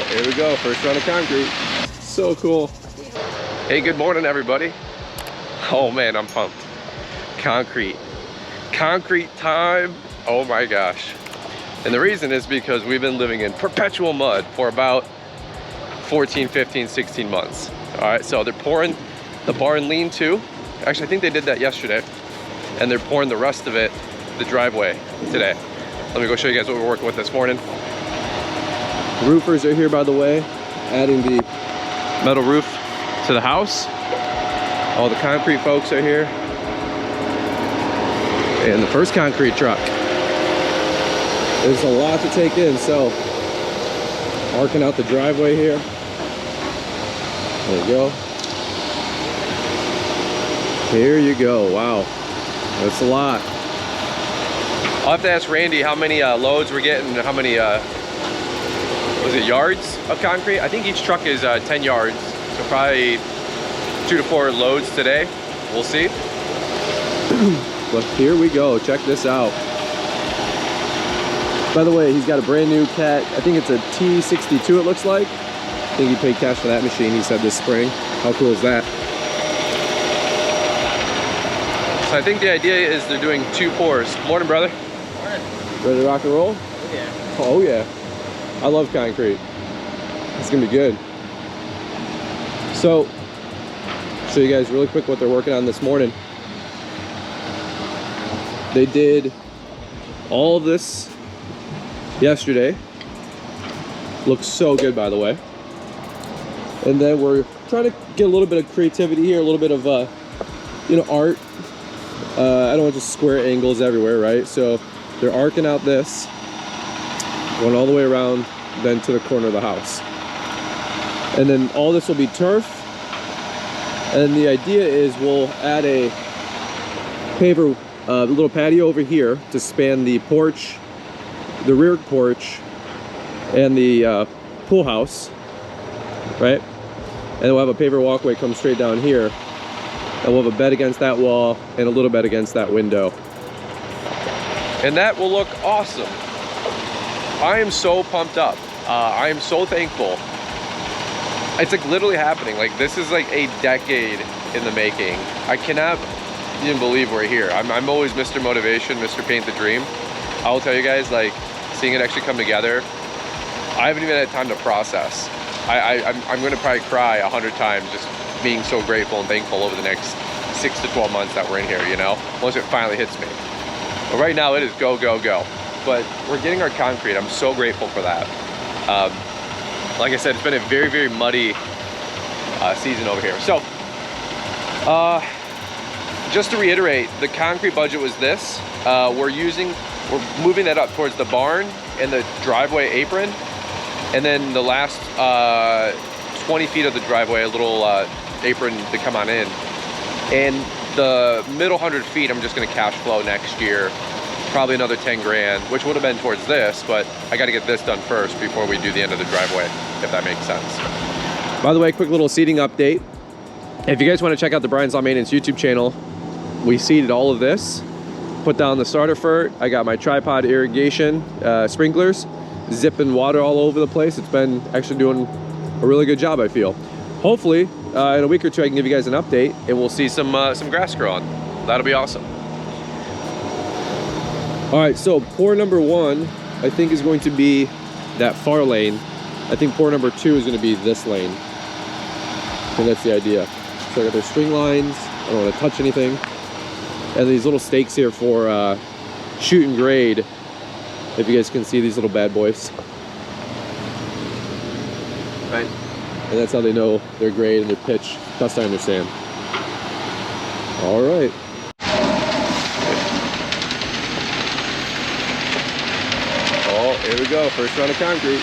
here we go. First round of concrete. So cool. Hey, good morning, everybody. Oh man, I'm pumped. Concrete time. Oh my gosh. And the reason is because we've been living in perpetual mud for about 14, 15, 16 months. All right, so they're pouring the barn lean-to. Actually, I think they did that yesterday. And they're pouring the rest of it, the driveway, today. Let me go show you guys what we're working with this morning. Roofers are here, by the way, adding the metal roof to the house. All the concrete folks are here. And the first concrete truck. There's a lot to take in, so arcing out the driveway here. There you go. Here you go. Wow, that's a lot. I'll have to ask Randy how many loads we're getting, how many was it yards of concrete? I think each truck is 10 yards, so probably 2 to 4 loads today. We'll see. But here we go. Check this out. By the way, he's got a brand new Cat. I think it's a T62. It looks like. I think he paid cash for that machine. He said this spring. How cool is that? So I think the idea is they're doing 2 pours. Morning, brother. Morning. Ready to rock and roll? Oh yeah. Oh yeah. I love concrete. It's gonna be good. So, show you guys really quick what they're working on this morning. They did all of this yesterday. Looks so good, by the way. And then we're trying to get a little bit of creativity here, a little bit of you know, art. I don't want just square angles everywhere, right? So they're arcing out this, going all the way around, then to the corner of the house. And then all this will be turf. And the idea is we'll add a paver, little patio over here to span the porch, the rear porch, and the pool house, right? And we'll have a paver walkway come straight down here. And we'll have a bed against that wall and a little bed against that window. And that will look awesome. I am so pumped up. I am so thankful. It's like literally happening. Like this is like a decade in the making. I cannot even believe we're here. I'm always Mr. Motivation, Mr. Paint the Dream. I will tell you guys, like seeing it actually come together, I haven't even had time to process. I'm gonna probably cry 100 times just being so grateful and thankful over the next 6 to 12 months that we're in here, you know, once it finally hits me. But right now it is go, go, go. But we're getting our concrete. I'm so grateful for that. Like I said, it's been a very, very muddy season over here. So, just to reiterate, the concrete budget was this. We're moving that up towards the barn and the driveway apron. And then the last 20 feet of the driveway, a little apron to come on in. And the middle 100 feet, I'm just gonna cash flow next year. Probably another 10 grand, which would have been towards this, but I gotta get this done first before we do the end of the driveway, if that makes sense. By the way, quick little seeding update. If you guys wanna check out the Brian's Lawn Maintenance YouTube channel, we seeded all of this, put down the starter fert. I got my tripod irrigation sprinklers, zipping water all over the place. It's been actually doing a really good job, I feel. Hopefully, in a week or two, I can give you guys an update and we'll see some grass growing. That'll be awesome. All right, so pour number 1, I think is going to be that far lane. I think pour number 2 is gonna be this lane. And that's the idea. So I got their string lines, I don't wanna touch anything. And these little stakes here for shoot and grade. If you guys can see these little bad boys. Right? And that's how they know their grade and their pitch, best I understand. All right. Oh, here we go, first round of concrete.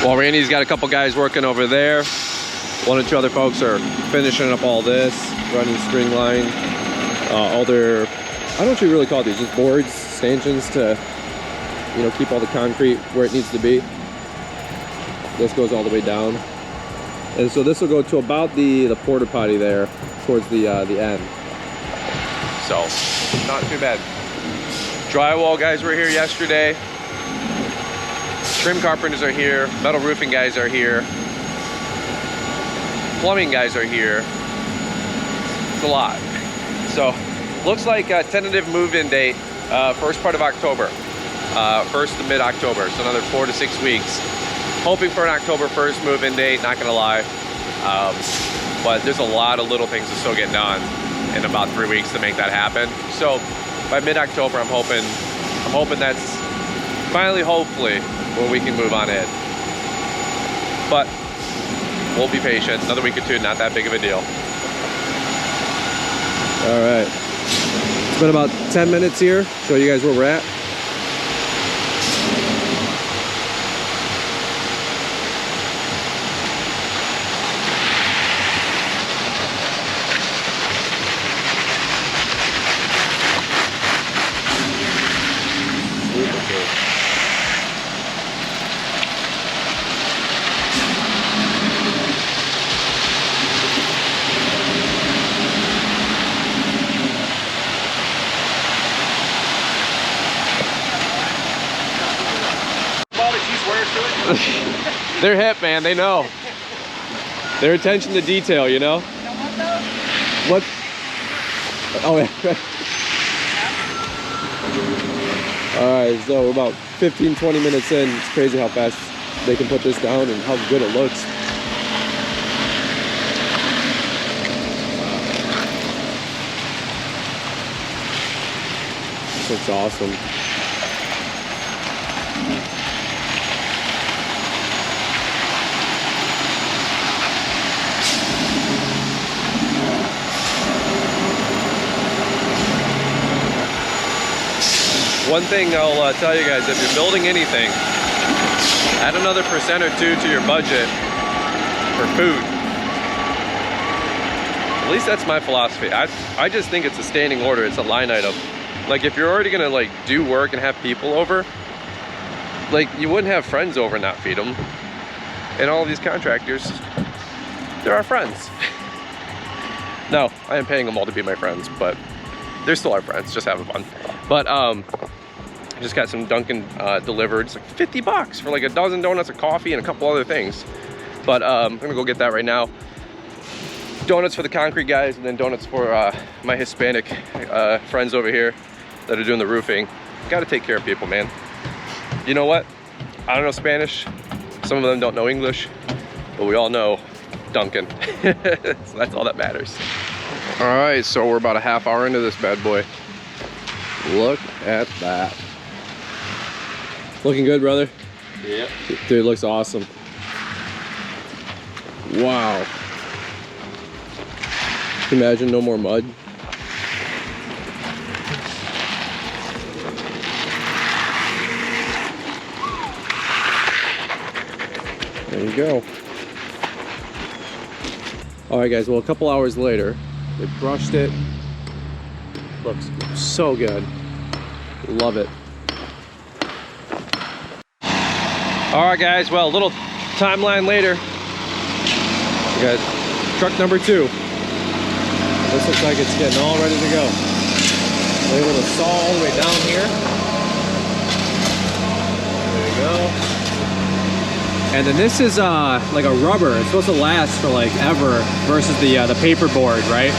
Well, Randy's got a couple guys working over there. One or two other folks are finishing up all this, running string line, all their, I don't know what you really call these, just boards, stanchions to, you know, keep all the concrete where it needs to be. This goes all the way down. And so this will go to about the porta potty there, towards the end. So, not too bad. Drywall guys were here yesterday. Trim carpenters are here. Metal roofing guys are here. Plumbing guys are here. It's a lot. So, looks like a tentative move-in date, first part of October. First to mid-October, so another 4 to 6 weeks. Hoping for an October 1st move-in date, not gonna lie. But there's a lot of little things to still get done in about 3 weeks to make that happen. So by mid-October, I'm hoping that's finally, hopefully, when we can move on in. But we'll be patient. Another week or two, not that big of a deal. All right. It's been about 10 minutes here. Show you guys where we're at. They're hip, man. They know. Their attention to detail, you know? You don't want those? What? Oh, yeah. Alright, so we're about 15-20 minutes in. It's crazy how fast they can put this down and how good it looks. This looks awesome. One thing I'll tell you guys, if you're building anything, add another % or 2 to your budget for food. At least that's my philosophy. I just think it's a standing order. It's a line item. Like, if you're already gonna like do work and have people over, like, you wouldn't have friends over and not feed them. And all of these contractors, they're our friends. No, I am paying them all to be my friends, but they're still our friends, just having fun. But just got some Dunkin' delivered. It's like 50 bucks for like a dozen donuts, a coffee, and a couple other things. But I'm gonna go get that right now. Donuts for the concrete guys, and then donuts for my Hispanic friends over here that are doing the roofing. Gotta take care of people, man. You know what? I don't know Spanish. Some of them don't know English, but we all know Dunkin'. So that's all that matters. All right, so we're about a half hour into this bad boy. Look at that. Looking good, brother? Yep. Dude, it looks awesome. Wow. Can you imagine no more mud? There you go. All right, guys, well, a couple hours later, they brushed it. Looks so good. Love it. All right, guys, well, a little timeline later. We got truck number 2. This looks like it's getting all ready to go. We're able to saw all the way down here. There you go. And then this is like a rubber. It's supposed to last for like ever versus the paper board, right?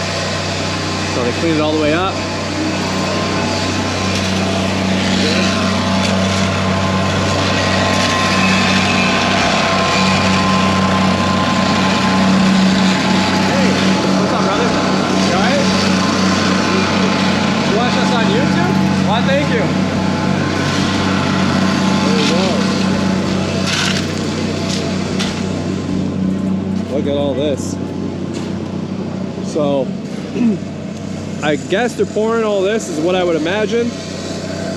So they clean it all the way up. Thank you. There you go. Look at all this. So, I guess they're pouring all this is what I would imagine.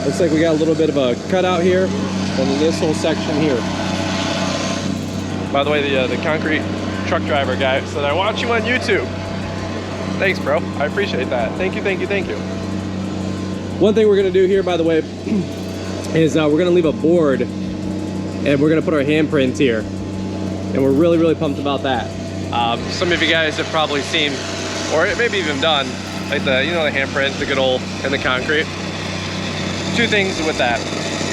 Looks like we got a little bit of a cutout here, and then this whole section here. By the way, the concrete truck driver guy said, "I watch you on YouTube." Thanks, bro. I appreciate that. Thank you, thank you, thank you. One thing we're gonna do here, by the way, is we're gonna leave a board and we're gonna put our handprint here. And we're really, really pumped about that. Some of you guys have probably seen, or maybe even done, like the handprint, the good old, and the concrete. Two things with that.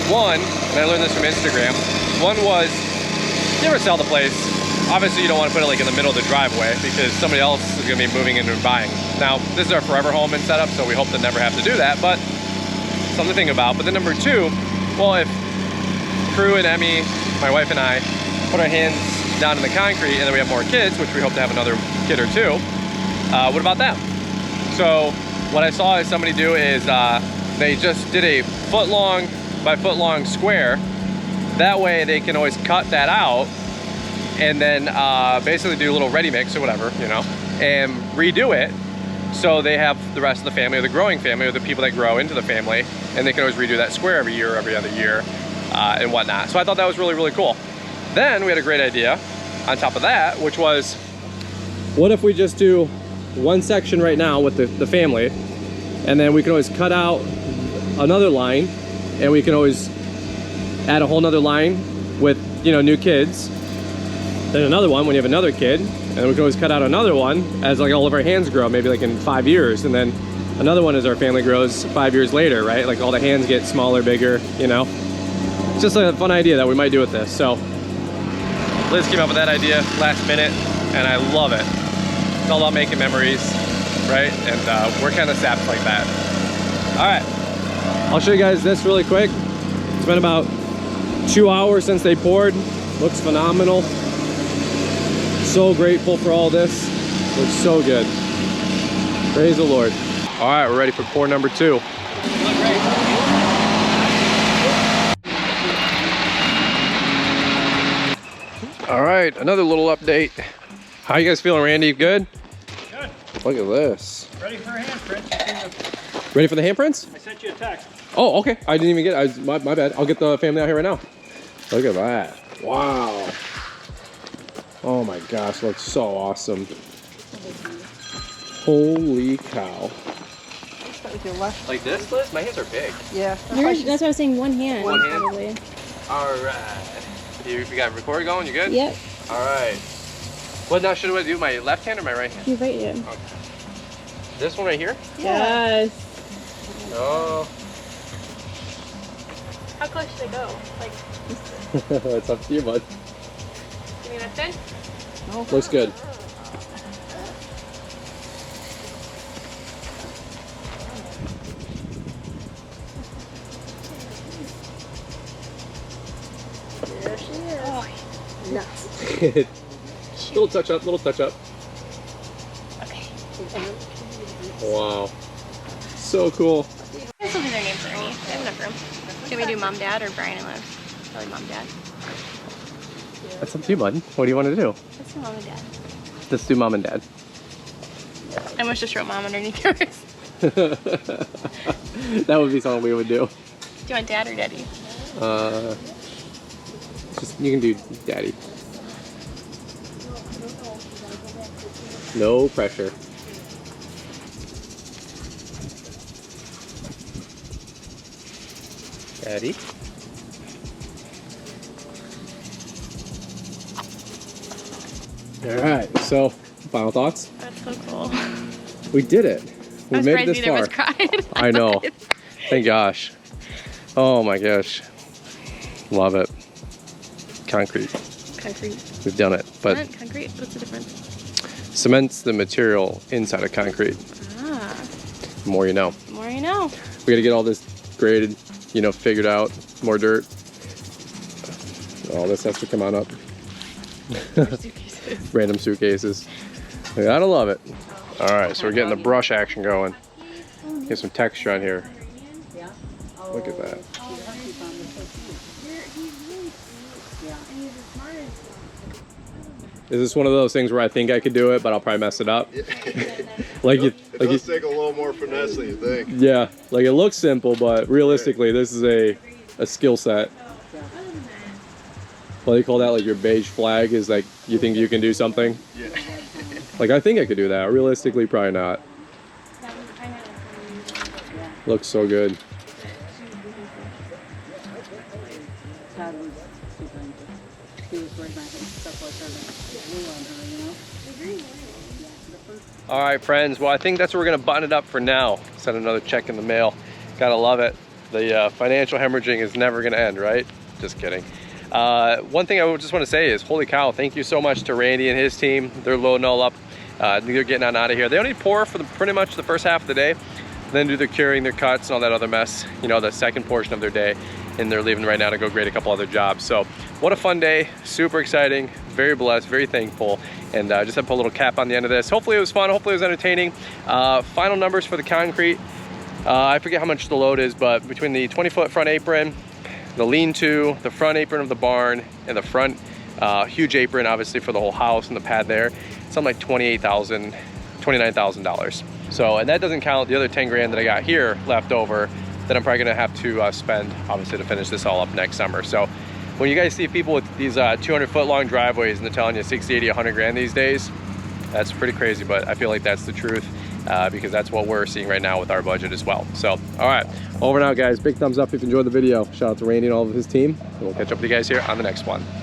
One, and I learned this from Instagram, one was, you ever sell the place, obviously you don't want to put it like in the middle of the driveway because somebody else is gonna be moving in and buying. Now, this is our forever home and setup, so we hope to never have to do that, but something to think about. But then number two, well, if Prue and Emmy, my wife and I, put our hands down in the concrete and then we have more kids, which we hope to have another kid or two, what about them? So what I saw somebody do is they just did a foot-long by foot-long square. That way they can always cut that out and then basically do a little ready mix or whatever, and redo it. So they have the rest of the family, or the growing family, or the people that grow into the family, and they can always redo that square every year, every other year, and whatnot. So I thought that was really, really cool. Then we had a great idea on top of that, which was, what if we just do one section right now with the family, and then we can always cut out another line, and we can always add a whole nother line with, new kids. Then another one when you have another kid, and we can always cut out another one as like all of our hands grow, maybe like in 5 years, and then another one as our family grows 5 years later, right? Like all the hands get smaller, bigger, It's just a fun idea that we might do with this. So Liz came up with that idea last minute, and I love it. It's all about making memories, right? And we're kind of sapped like that. All right, I'll show you guys this really quick. It's been about 2 hours since they poured. Looks phenomenal. So grateful for all this. Looks so good. Praise the Lord. All right, we're ready for pour number 2. All right, another little update. How you guys feeling, Randy? Good? Good. Look at this. Ready for handprints. Ready for the handprints? I sent you a text. Oh, okay. I didn't even get it. My bad. I'll get the family out here right now. Look at that. Wow. Oh my gosh, looks so awesome. Holy cow. Start with your left. Like this, Liz? My hands are big. Yeah. That's what I was saying, one hand. One hand? Probably. All right. You got record going? You good? Yep. All right. What now should I do? My left hand or my right hand? Your right hand. Okay. This one right here? Yes. Oh. How close should I go? Like, It's up to you, bud. you mean that's good? No. Looks good. There she is. Oh, nuts. Little touch up, little touch up. Okay. Wow. So cool. This will do their names, Ernie. I have enough room. Do we do mom, dad, or Brian and Liv? Probably mom, dad. That's up to you, bud. What do you want to do? Let's do mom and dad. Let's do mom and dad. I almost just wrote mom underneath yours. That would be something we would do. Do you want dad or daddy? Just you can do daddy. No pressure. Daddy. All right. So, final thoughts. That's so cool. We did it. We I'm made it surprised this Vita far. was crying. I know. Thank gosh. Oh my gosh. Love it. Concrete. Concrete. We've done it. But Cement, concrete. What's the difference? cement's the material inside of concrete. Ah, The more you know. the more you know. We gotta get all this graded, you know, figured out. More dirt. All this has to come on up. Suitcases. Random suitcases. I gotta love it. All right, so we're getting the brush action going. Get some texture on here. Look at that. Is this one of those things where I think I could do it, but I'll probably mess it up? like It does take a little more finesse than you think. yeah, like it looks simple, but realistically, this is a skill set. What do you call that? Like your beige flag is like you think you can do something? Yeah. Like I think I could do that. Realistically, probably not. Looks so good. All right, friends. Well, I think that's where we're gonna button it up for now. Send another check in the mail. Gotta love it. The financial hemorrhaging is never gonna end, right? Just kidding. One thing I would just want to say is, holy cow, thank you so much to Randy and his team. They're loading all up. They're getting on out of here. They only pour for pretty much the first half of the day, then do their curing, their cuts, and all that other mess, you know, the second portion of their day. And they're leaving right now to go grade a couple other jobs. So what a fun day, super exciting, very blessed, very thankful. And just have to put a little cap on the end of this. Hopefully it was fun, hopefully it was entertaining. Final numbers for the concrete. I forget how much the load is, but between the 20-foot front apron, the lean-to, the front apron of the barn, and the front huge apron, obviously for the whole house and the pad there, something like $28,000, $29,000. So, and that doesn't count the other 10 grand that I got here left over that I'm probably gonna have to spend, obviously, to finish this all up next summer. So when you guys see people with these 200-foot long driveways and they're telling you 60, 80, 100 grand these days, that's pretty crazy, but I feel like that's the truth because that's what we're seeing right now with our budget as well. So, all right, over and out, guys. Big thumbs up if you enjoyed the video. Shout out to Randy and all of his team, and we'll catch up with you guys here on the next one.